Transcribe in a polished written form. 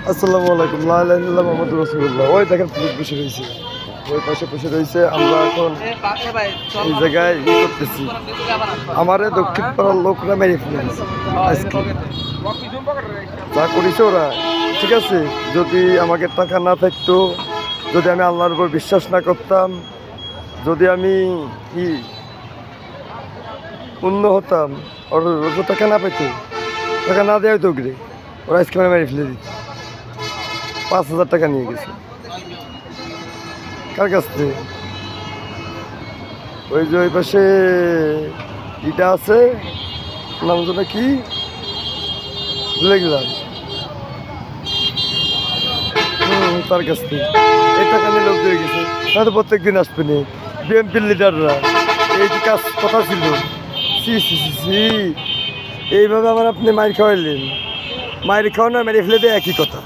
আসসালামু আলাইকুম, লা ইলাহা ইল্লাল্লাহ মুহাম্মাদুর রাসূলুল্লাহ। ওই দেখেন পুলিশ বসে রয়েছে, ওই পাশে বসে রয়েছে। আমরা এখন এই জায়গায় করতেছি, আমারে দক্ষিণ পাড়ার লোকরা মেরে ফেলেছে আজকে। যা করেছে ওরা, ঠিক আছে, যদি আমাকে টাকা না থাকতো, যদি আমি আল্লাহর উপর বিশ্বাস না করতাম, যদি আমি অন্য হতাম, ওর টাকা না পেতো, টাকা না দেওয়া হতো ওকে, ওরা আজকে মেরে ফেলে দিত। 5,000 টাকা নিয়ে গেছে। কার কাছ থেকে? ওই যে ওই পাশে ইটা আছে, নামটা কি ভুলে গেলাম। তার কাছ থেকে এই টাকা নিয়ে লোক দিয়ে গেছে। হয়তো প্রত্যেক দিন আসবে নি বিএনপির লিডাররা, এই যে কাজ কথা ছিল। সি সি সি সি এইভাবে আমার আপনি মায়ের খাওয়াইলেন, মায়ের খাওয়ানো মেরে ফেলে দেয় একই কথা।